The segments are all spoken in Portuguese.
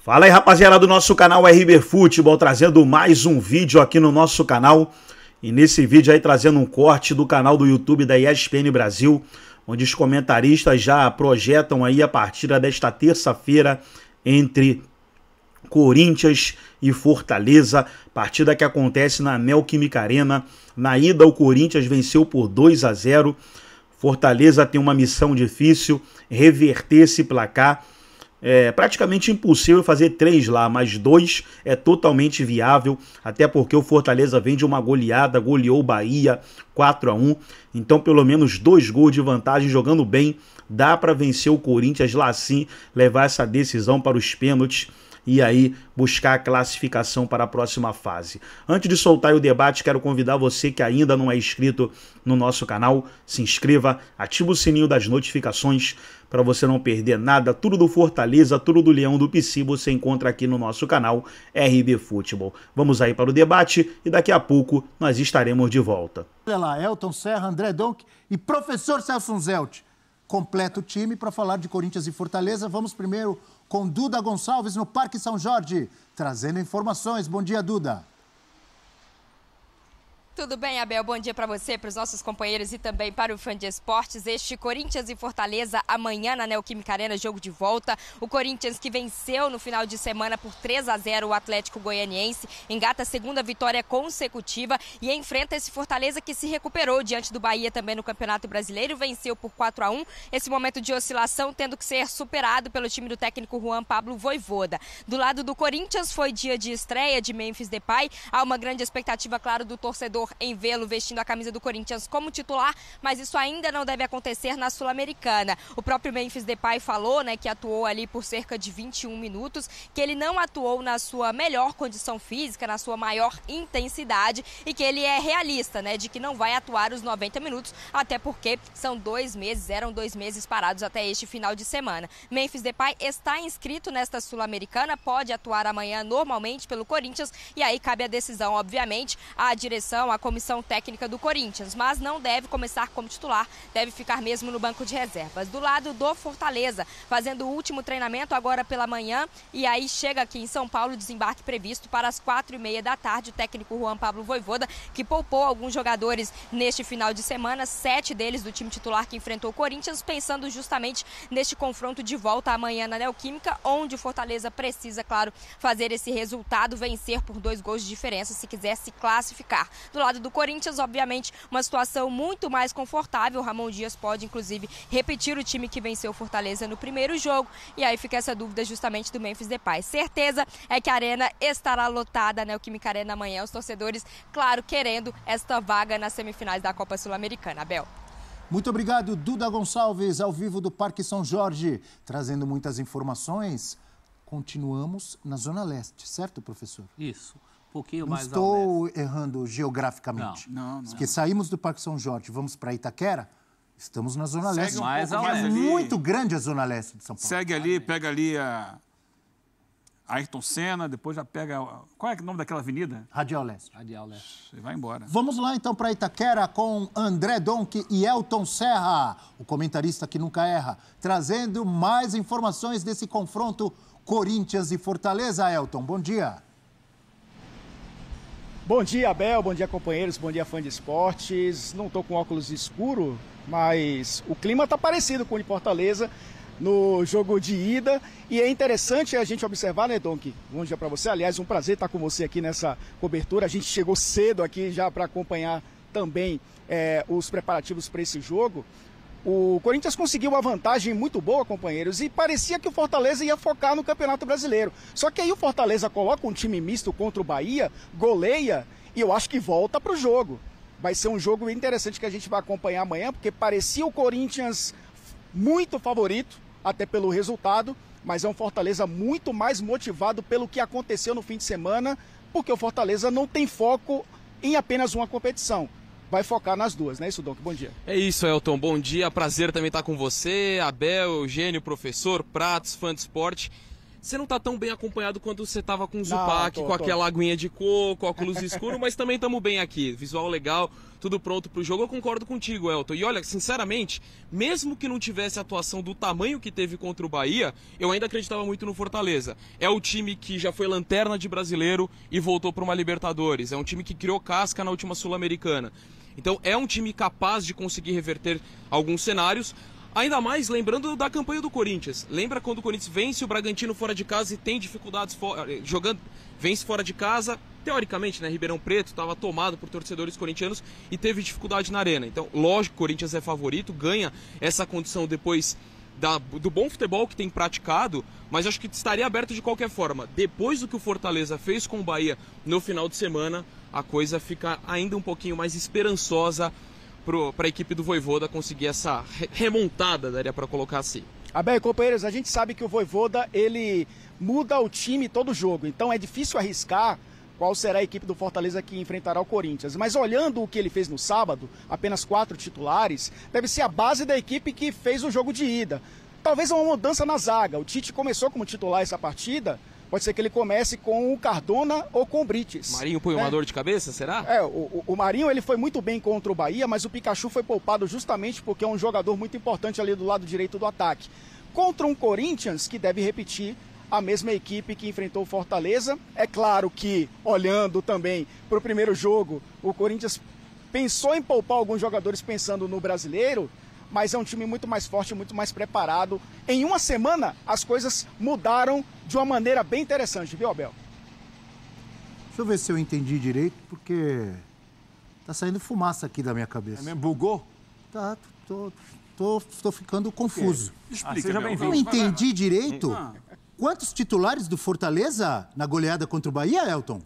Fala aí, rapaziada do nosso canal RB Futebol, trazendo mais um vídeo aqui no nosso canal. E nesse vídeo aí trazendo um corte do canal do YouTube da ESPN Brasil, onde os comentaristas já projetam aí a partida desta terça-feira entre Corinthians e Fortaleza, partida que acontece na Neoquímica Arena. Na ida o Corinthians venceu por 2-0. Fortaleza tem uma missão difícil, reverter esse placar. É praticamente impossível fazer 3 lá, mas 2 é totalmente viável, até porque o Fortaleza vem de uma goleada, goleou o Bahia 4-1, então pelo menos 2 gols de vantagem, jogando bem, dá para vencer o Corinthians lá sim, levar essa decisão para os pênaltis e aí buscar a classificação para a próxima fase. Antes de soltar o debate, quero convidar você que ainda não é inscrito no nosso canal, se inscreva, ativa o sininho das notificações para você não perder nada. Tudo do Fortaleza, tudo do Leão do PC você encontra aqui no nosso canal RB Futebol. Vamos aí para o debate e daqui a pouco nós estaremos de volta. Olha lá, Elton Serra, André Donk e professor Celso Zelt. Completa o time para falar de Corinthians e Fortaleza. Vamos primeiro com Duda Gonçalves no Parque São Jorge, trazendo informações. Bom dia, Duda. Tudo bem, Abel? Bom dia para você, para os nossos companheiros e também para o fã de esportes. Este Corinthians e Fortaleza amanhã na Neoquímica Arena, jogo de volta. O Corinthians que venceu no final de semana por 3-0 o Atlético Goianiense, engata a segunda vitória consecutiva e enfrenta esse Fortaleza que se recuperou diante do Bahia também no Campeonato Brasileiro, venceu por 4-1. Esse momento de oscilação tendo que ser superado pelo time do técnico Juan Pablo Vojvoda. Do lado do Corinthians foi dia de estreia de Memphis Depay. Há uma grande expectativa, claro, do torcedor em vê-lo vestindo a camisa do Corinthians como titular, mas isso ainda não deve acontecer na Sul-Americana. O próprio Memphis Depay falou, que atuou ali por cerca de 21 minutos, que ele não atuou na sua melhor condição física, na sua maior intensidade e que ele é realista, de que não vai atuar os 90 minutos, até porque são 2 meses, eram 2 meses parados até este final de semana. Memphis Depay está inscrito nesta Sul-Americana, pode atuar amanhã normalmente pelo Corinthians e aí cabe a decisão, obviamente, à direção, à comissão técnica do Corinthians, mas não deve começar como titular, deve ficar mesmo no banco de reservas. Do lado do Fortaleza, fazendo o último treinamento agora pela manhã e aí chega aqui em São Paulo, desembarque previsto para as 4h30 da tarde, o técnico Juan Pablo Vojvoda, que poupou alguns jogadores neste final de semana, 7 deles do time titular que enfrentou o Corinthians, pensando justamente neste confronto de volta amanhã na Neoquímica, onde o Fortaleza precisa, claro, fazer esse resultado, vencer por 2 gols de diferença se quiser se classificar. Do lado do Corinthians, obviamente, uma situação muito mais confortável. O Ramon Dias pode, inclusive, repetir o time que venceu o Fortaleza no primeiro jogo. E aí fica essa dúvida justamente do Memphis Depay. Certeza é que a arena estará lotada, Neoquímica Arena amanhã. Os torcedores, claro, querendo esta vaga nas semifinais da Copa Sul-Americana. Abel. Muito obrigado, Duda Gonçalves, ao vivo do Parque São Jorge, trazendo muitas informações. Continuamos na Zona Leste, certo, professor? Isso. Um pouquinho mais estou errando geograficamente. Não. Porque saímos do Parque São Jorge, vamos para Itaquera, estamos na Zona Leste. Mais ao É leste. muito grande a Zona Leste de São Paulo. Segue ali, pega ali a Ayrton Senna, depois já pega... Qual é o nome daquela avenida? Radial Leste. Radial Leste. Você vai embora. Vamos lá então para Itaquera com André Donk e Elton Serra, o comentarista que nunca erra, trazendo mais informações desse confronto Corinthians e Fortaleza. Elton, bom dia. Bom dia, Abel, bom dia, companheiros, bom dia, fã de esportes. Não estou com óculos escuro, mas o clima está parecido com o de Fortaleza no jogo de ida. E é interessante a gente observar, Donk? Bom dia para você. Aliás, um prazer estar com você aqui nessa cobertura. A gente chegou cedo aqui já para acompanhar também os preparativos para esse jogo. O Corinthians conseguiu uma vantagem muito boa, companheiros, e parecia que o Fortaleza ia focar no Campeonato Brasileiro. Só que aí o Fortaleza coloca um time misto contra o Bahia, goleia, e eu acho que volta para o jogo. Vai ser um jogo interessante que a gente vai acompanhar amanhã, porque parecia o Corinthians muito favorito, até pelo resultado, mas é um Fortaleza muito mais motivado pelo que aconteceu no fim de semana, porque o Fortaleza não tem foco em apenas uma competição. Vai focar nas duas, não é isso, Donk? Bom dia. É isso, Elton. Bom dia. Prazer também estar com você, Abel, Eugênio, professor, Pratos, fã de esporte. você não tá tão bem acompanhado quanto você tava com o Zupac, com aquela aguinha de coco, óculos escuro, mas também estamos bem aqui. Visual legal, tudo pronto pro jogo. Eu concordo contigo, Elton. E olha, sinceramente, mesmo que não tivesse atuação do tamanho que teve contra o Bahia, eu ainda acreditava muito no Fortaleza. É o time que já foi lanterna de brasileiro e voltou para uma Libertadores. É um time que criou casca na última Sul-Americana. Então é um time capaz de conseguir reverter alguns cenários. Ainda mais lembrando da campanha do Corinthians. Lembra quando o Corinthians vence o Bragantino fora de casa e tem dificuldades jogando, vence fora de casa, teoricamente, né? Ribeirão Preto estava tomado por torcedores corintianos e teve dificuldade na arena. Então, lógico, o Corinthians é favorito, ganha essa condição depois do bom futebol que tem praticado, mas acho que estaria aberto de qualquer forma. Depois do que o Fortaleza fez com o Bahia no final de semana, a coisa fica ainda um pouquinho mais esperançosa para a equipe do Vojvoda conseguir essa remontada, daria para colocar assim. Abel e companheiros, a gente sabe que o Vojvoda, ele muda o time todo jogo, então é difícil arriscar qual será a equipe do Fortaleza que enfrentará o Corinthians. Mas olhando o que ele fez no sábado, apenas 4 titulares, deve ser a base da equipe que fez o jogo de ida. Talvez uma mudança na zaga. O Tite começou como titular essa partida, pode ser que ele comece com o Cardona ou com o Brites. Marinho põe uma dor de cabeça, será? O Marinho ele foi muito bem contra o Bahia, mas o Pikachu foi poupado justamente porque é um jogador muito importante ali do lado direito do ataque. Contra um Corinthians que deve repetir a mesma equipe que enfrentou o Fortaleza. É claro que, olhando também para o primeiro jogo, o Corinthians pensou em poupar alguns jogadores pensando no brasileiro, mas é um time muito mais forte, muito mais preparado. Em uma semana, as coisas mudaram de uma maneira bem interessante, viu, Abel? Deixa eu ver se eu entendi direito, porque tá saindo fumaça aqui da minha cabeça. É mesmo? Bugou? Tá, tô ficando confuso. Explica, seja bem-vindo. Eu entendi direito? Quantos titulares do Fortaleza na goleada contra o Bahia, Elton?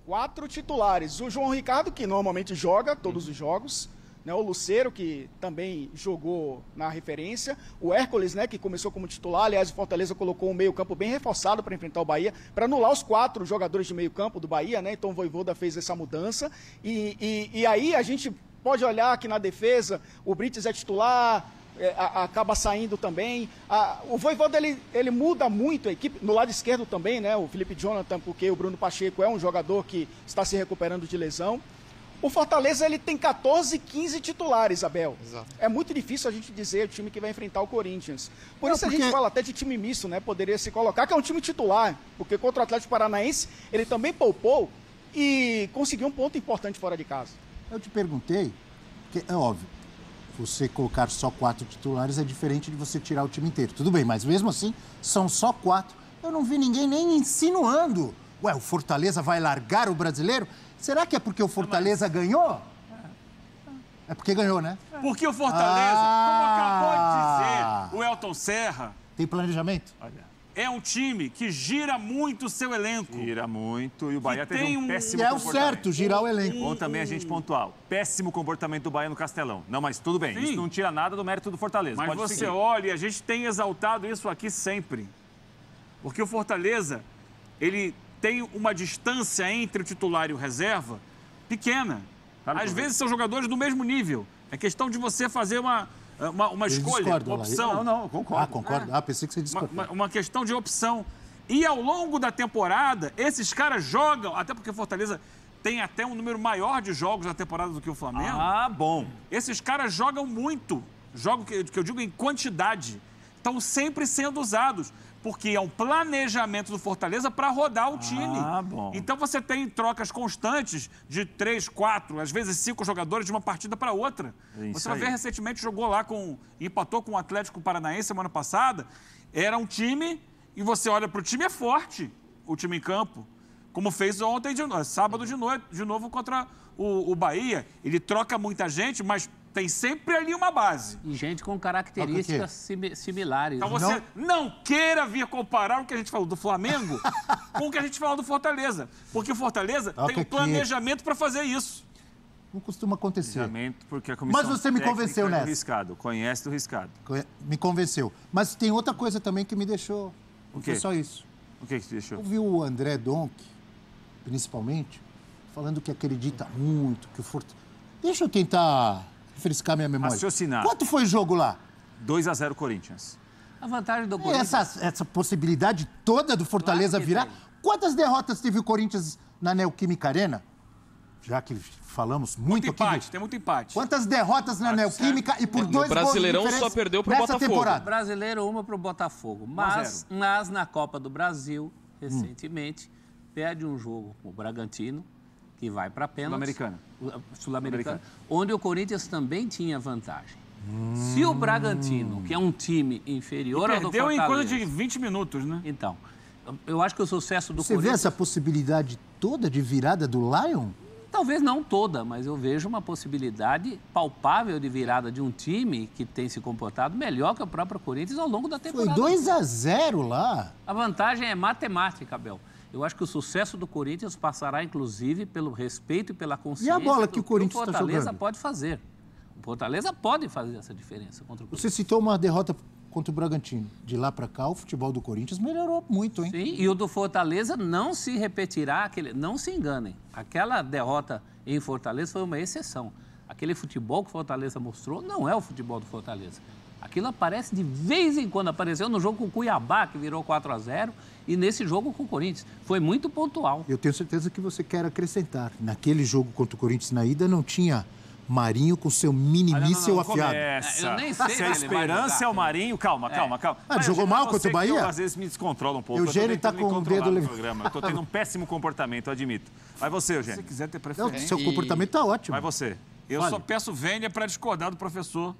4 titulares. O João Ricardo, que normalmente joga todos os jogos, né? O Lucero, que também jogou na referência. O Hércules, né, que começou como titular. Aliás, o Fortaleza colocou um meio-campo bem reforçado para enfrentar o Bahia, para anular os 4 jogadores de meio-campo do Bahia, né? Então o Vojvoda fez essa mudança. E aí a gente pode olhar que na defesa o Brites é titular, acaba saindo também. O Vojvoda ele muda muito a equipe, no lado esquerdo também, né? O Felipe Jonathan, porque o Bruno Pacheco é um jogador que está se recuperando de lesão. O Fortaleza ele tem 14, 15 titulares, Abel. Exato. É muito difícil a gente dizer o time que vai enfrentar o Corinthians. Por isso a gente fala até de time misto, né? Poderia se colocar que é um time titular, porque contra o Atlético Paranaense ele também poupou e conseguiu um ponto importante fora de casa. Eu te perguntei, porque é óbvio, você colocar só 4 titulares é diferente de você tirar o time inteiro. Tudo bem, mas mesmo assim, são só 4. Eu não vi ninguém nem insinuando. Ué, o Fortaleza vai largar o brasileiro? Será que é porque o Fortaleza ganhou? É porque ganhou, né? Porque o Fortaleza, como acabou de dizer o Elton Serra... Tem planejamento? É um time que gira muito o seu elenco. Gira muito. E o Bahia teve um péssimo E é o comportamento. certo, girar o elenco. Bom também a gente pontual. Péssimo comportamento do Bahia no Castelão. Não, mas tudo bem. Sim. Isso não tira nada do mérito do Fortaleza. Mas pode você seguir. olha, a gente tem exaltado isso aqui sempre. Porque o Fortaleza, ele tem uma distância entre o titular e o reserva pequena. Às vezes são jogadores do mesmo nível. É questão de você fazer uma escolha, uma opção. Não, concordo. Concordo. Pensei que você discordou. Uma questão de opção. E ao longo da temporada, esses caras jogam, até porque o Fortaleza tem até um número maior de jogos na temporada do que o Flamengo. Bom. Esses caras jogam muito. Jogam, que eu digo, em quantidade. Estão sempre sendo usados. Porque é um planejamento do Fortaleza para rodar o time. Bom. Então você tem trocas constantes de 3, 4, às vezes 5 jogadores de uma partida para outra. Você vai ver, recentemente jogou lá empatou com o Atlético Paranaense semana passada. Era um time, e você olha para o time, é forte o time em campo. Como fez ontem, sábado de novo contra o Bahia. Ele troca muita gente, mas tem sempre ali uma base. E gente com características similares. Então você não queira vir comparar o que a gente falou do Flamengo com o que a gente falou do Fortaleza. Porque o Fortaleza tem um planejamento para fazer isso. Não costuma acontecer. Porque a comissão Mas você me convenceu nessa. Riscado, conhece do riscado. Me convenceu. Mas tem outra coisa também que me deixou... O quê? Foi só isso. O que te deixou? Eu vi o André Donk, principalmente, falando que acredita muito, que o Fortaleza... Deixa eu tentar refrescar minha memória. Raciocinar. Quanto foi o jogo lá? 2-0 Corinthians. A vantagem do Corinthians... Essa possibilidade toda do Fortaleza virar... Quantas derrotas teve o Corinthians na Neoquímica Arena? Já que falamos muito empate, tem muito empate. Quantas derrotas na Neoquímica e por 2 gols de Brasileirão só perdeu pro Botafogo. Temporada? Brasileiro, uma pro Botafogo. Mas na Copa do Brasil, recentemente, perde um jogo com o Bragantino, que vai para pênalti. Sul-Americana. Onde o Corinthians também tinha vantagem. Se o Bragantino, que é um time inferior ao do Fortaleza... Perdeu em coisa de 20 minutos, né? Então, eu acho que o sucesso do Você Corinthians... vê essa possibilidade toda de virada do Lion? Talvez não toda, mas eu vejo uma possibilidade palpável de virada de um time que tem se comportado melhor que o próprio Corinthians ao longo da temporada. Foi 2-0 lá. A vantagem é matemática, Abel. Eu acho que o sucesso do Corinthians passará, inclusive, pelo respeito e pela consciência. E a bola que o Corinthians está jogando? O Fortaleza pode fazer. O Fortaleza pode fazer essa diferença contra o Corinthians. Você citou uma derrota contra o Bragantino. De lá para cá, o futebol do Corinthians melhorou muito, hein? Sim, e o do Fortaleza não se repetirá. Não se enganem. Aquela derrota em Fortaleza foi uma exceção. Aquele futebol que o Fortaleza mostrou não é o futebol do Fortaleza. Aquilo aparece de vez em quando. Apareceu no jogo com o Cuiabá, que virou 4-0, e nesse jogo com o Corinthians. Foi muito pontual. Eu tenho certeza que você quer acrescentar. Naquele jogo contra o Corinthians na ida, não tinha Marinho com seu mini-míssel afiado. Eu nem sei se a esperança é o Marinho... Calma. Ele jogou mal contra o Bahia? Eu, às vezes me descontrola um pouco. Eugênio está com o dedo levantado. Eu estou tendo um péssimo comportamento, eu admito. Vai você, Eugênio. Se você quiser ter preferência... Não, seu comportamento está ótimo. Vai você. Eu só peço vênia para discordar do professor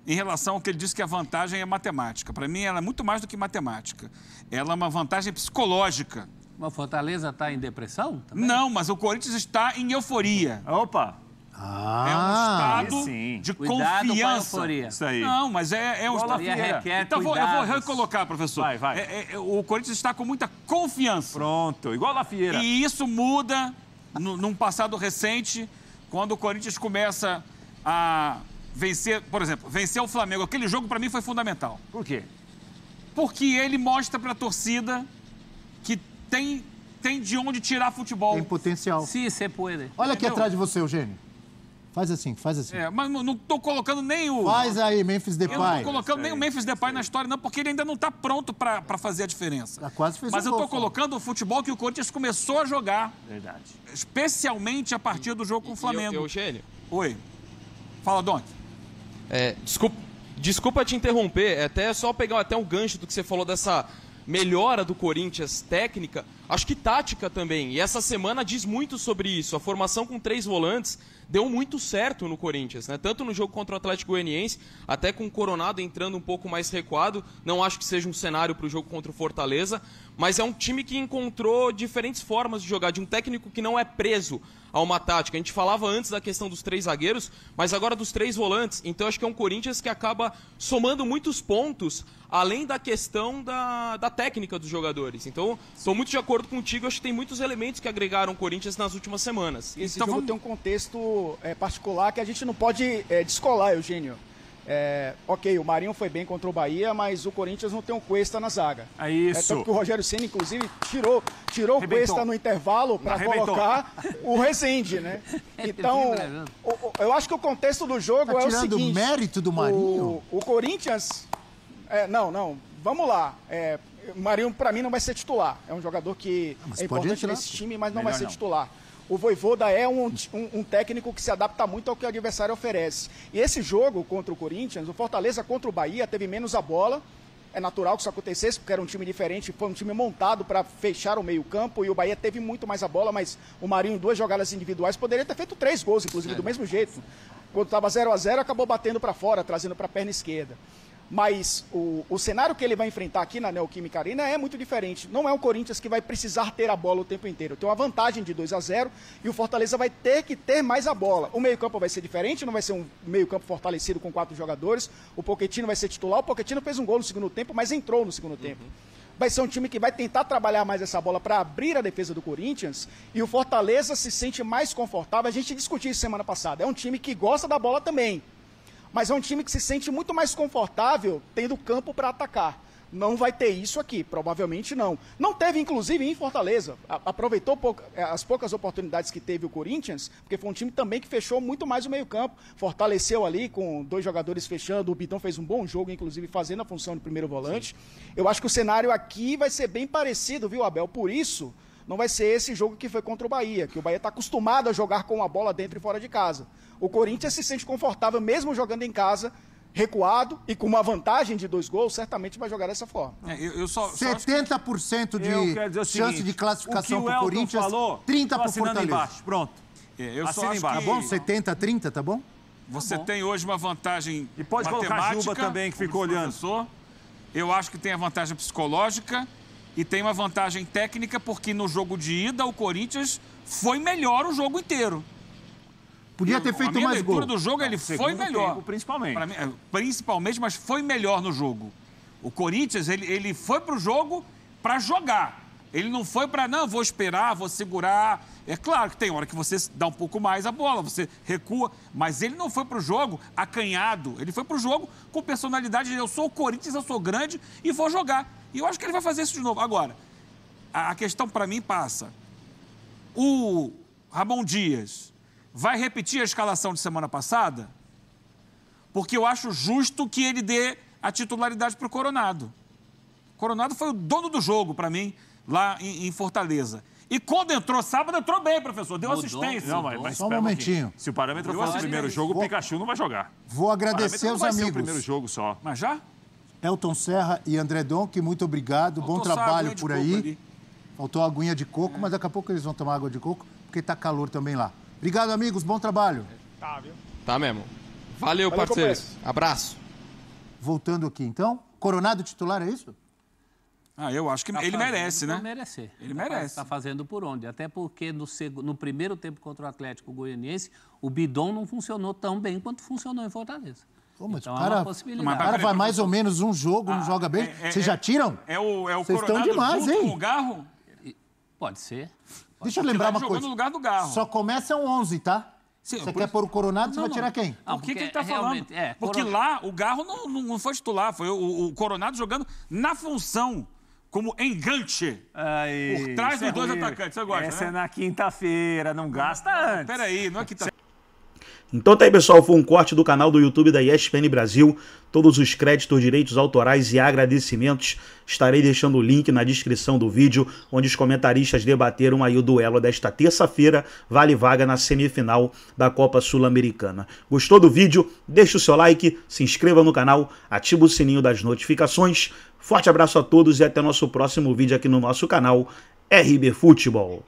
em relação ao que ele disse que a vantagem é matemática. Para mim, ela é muito mais do que matemática. Ela é uma vantagem psicológica. Mas o Fortaleza está em depressão também? Não, mas o Corinthians está em euforia. Opa! É um estado de confiança. Isso aí. Não, mas é um estado... Então, eu vou recolocar, professor. Vai. O Corinthians está com muita confiança. Pronto, igual a Fieira. E isso muda num passado recente, quando o Corinthians começa a vencer, por exemplo, vencer o Flamengo. Aquele jogo, para mim, foi fundamental. Por quê? Porque ele mostra para a torcida que tem de onde tirar futebol. Tem potencial. Sim, você pode. Olha aqui atrás de você, Eugênio. Faz assim. Mas não estou colocando nem o... Faz aí, Memphis Depay. Eu não estou colocando nem o Memphis Depay na história, não, porque ele ainda não está pronto para fazer a diferença. Quase fez Mas eu estou colocando o futebol que o Corinthians começou a jogar. Verdade. Especialmente a partir do jogo com o Flamengo. Eugênio? Oi. Fala, Donk. Desculpa te interromper, até só pegar até um gancho do que você falou dessa melhora do Corinthians técnica, acho que tática também. E essa semana diz muito sobre isso. A formação com 3 volantes deu muito certo no Corinthians, né? Tanto no jogo contra o Atlético Goianiense, até com o Coronado entrando um pouco mais recuado. Não acho que seja um cenário para o jogo contra o Fortaleza, mas é um time que encontrou diferentes formas de jogar, de um técnico que não é preso a uma tática. A gente falava antes da questão dos 3 zagueiros, mas agora dos 3 volantes. Então acho que é um Corinthians que acaba somando muitos pontos, além da questão da técnica dos jogadores. Então, estou muito de acordo contigo, acho que tem muitos elementos que agregaram o Corinthians nas últimas semanas. Esse jogo tem um contexto particular que a gente não pode descolar, Eugênio. Ok, o Marinho foi bem contra o Bahia, mas o Corinthians não tem um Cuesta na zaga. É isso. Tanto que o Rogério Ceni, inclusive, tirou o Cuesta no intervalo para colocar o Rezende, né? Então, eu acho que o contexto do jogo é o seguinte... tirando o mérito do Marinho? O Corinthians... Não, vamos lá. O Marinho, para mim, não vai ser titular. É um jogador que é importante nesse time, mas não vai ser titular. O Vojvoda é um técnico que se adapta muito ao que o adversário oferece. E esse jogo contra o Corinthians, o Fortaleza contra o Bahia, teve menos a bola. É natural que isso acontecesse, porque era um time diferente, foi um time montado para fechar o meio-campo, e o Bahia teve muito mais a bola, mas o Marinho, em 2 jogadas individuais, poderia ter feito 3 gols, inclusive, do mesmo jeito. Quando estava 0-0, acabou batendo para fora, trazendo para a perna esquerda. Mas o cenário que ele vai enfrentar aqui na Neoquímica Arena é muito diferente. Não é o Corinthians que vai precisar ter a bola o tempo inteiro. Tem uma vantagem de 2-0 e o Fortaleza vai ter que ter mais a bola. O meio-campo vai ser diferente, não vai ser um meio-campo fortalecido com 4 jogadores. O Pochettino vai ser titular. O Pochettino fez um gol no segundo tempo, mas entrou no segundo tempo. Vai ser um time que vai tentar trabalhar mais essa bola para abrir a defesa do Corinthians, e o Fortaleza se sente mais confortável. A gente discutiu isso semana passada. É um time que gosta da bola também, mas é um time que se sente muito mais confortável tendo campo para atacar. Não vai ter isso aqui, provavelmente não. Não teve, inclusive, em Fortaleza. Aproveitou as poucas oportunidades que teve o Corinthians, porque foi um time também que fechou muito mais o meio-campo. Fortaleceu ali com 2 jogadores fechando. O Bidão fez um bom jogo, inclusive fazendo a função de primeiro volante. Sim. Eu acho que o cenário aqui vai ser bem parecido, viu, Abel? Por isso, não vai ser esse jogo que foi contra o Bahia, que o Bahia está acostumado a jogar com a bola dentro e fora de casa. O Corinthians se sente confortável, mesmo jogando em casa, recuado e com uma vantagem de 2 gols, certamente vai jogar dessa forma. 70% de chance de classificação para o Corinthians, falou, 30% para o Fortaleza. Embaixo. Pronto. Eu só acho Tá bom? 70-30, tá bom? Você tem hoje uma vantagem e pode colocar a Juba também, que ficou olhando. Eu acho que tem a vantagem psicológica e tem uma vantagem técnica, porque no jogo de ida o Corinthians foi melhor o jogo inteiro. Podia ter feito mais gol. A leitura do jogo, ele foi melhor. Tempo, principalmente. Principalmente, mas foi melhor no jogo. O Corinthians, ele foi pro jogo para jogar. Ele não foi para, não, vou esperar, vou segurar. É claro que tem hora que você dá um pouco mais a bola, você recua, mas ele não foi pro jogo acanhado. Ele foi pro jogo com personalidade. Eu sou o Corinthians, eu sou grande e vou jogar. E eu acho que ele vai fazer isso de novo. Agora, a questão para mim passa. O Ramon Dias vai repetir a escalação de semana passada? Porque eu acho justo que ele dê a titularidade para o Coronado. O Coronado foi o dono do jogo, para mim, lá em Fortaleza. E quando entrou sábado, entrou bem, professor. Deu assistência. Não, mas só um momentinho. Se o parâmetro fosse o primeiro jogo, o Pikachu não vai jogar. Vou agradecer os amigos. O primeiro jogo só. Mas já? Elton Serra e André Donk, muito obrigado. Bom trabalho por aí. Faltou a aguinha de coco, mas daqui a pouco eles vão tomar água de coco, porque tá calor também lá. Obrigado, amigos. Bom trabalho. Tá, viu? Tá mesmo. Valeu, parceiros. Abraço. Voltando aqui, então. Coronado titular, é isso? Eu acho que ele merece, né? Merecer. Ele merece. Está fazendo por onde? Até porque no primeiro tempo contra o Atlético Goianiense, o Bidon não funcionou tão bem quanto funcionou em Fortaleza. Mas então o cara, é uma possibilidade. O cara vai mais ou menos um jogo, não joga bem. Vocês já tiram? Vocês estão demais, hein? Com o Garro? Pode ser. Deixa eu lembrar uma coisa. No lugar do Garro. Só começam 11, tá? Você quer pôr o Coronado, você vai tirar quem? O que ele está falando? Porque lá o Garro não foi titular, foi o Coronado jogando na função como enganche por trás dos 2 atacantes. Você gosta, Essa é na quinta-feira, não gasta antes. Peraí, não é quinta-feira. Então tá aí, pessoal, foi um corte do canal do YouTube da ESPN Brasil. Todos os créditos, direitos autorais e agradecimentos estarei deixando o link na descrição do vídeo, onde os comentaristas debateram aí o duelo desta terça-feira, vale vaga na semifinal da Copa Sul-Americana. Gostou do vídeo? Deixa o seu like, se inscreva no canal, ativa o sininho das notificações. Forte abraço a todos e até nosso próximo vídeo aqui no nosso canal RB Futebol.